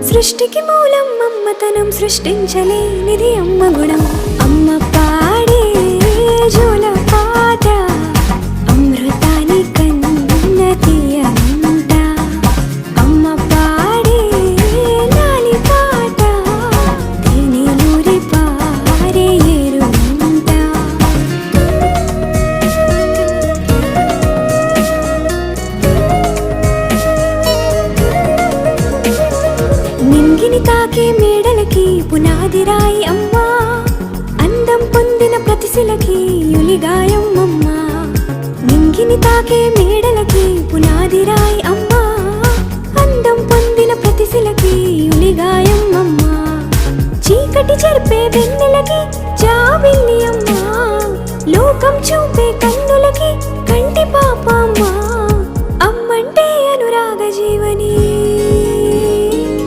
సృష్టికి మూలం అమ్మతనం, సృష్టించలేనిది అమ్మ గుణం. అమ్మ పాడే జోల పాట అమృతాని కన్న తీయంట. అమ్మ పాడే లాలి పాట తేనెలూరి పారే ఏరుంట. నింగిని తాకే మేడలకి పునాది రాయి అమ్మా, అందం పొందిన ప్రతిశిలకి యులిగాయం అమ్మా. నింగిని తాకే మేడలకి పునాది రాయి అమ్మా, అందం పొందిన ప్రతిశిలకి యులిగాయం అమ్మా. చీకటి చెరిపే వెన్నెలకి జాబిల్లి అమ్మా, లోకం చూపే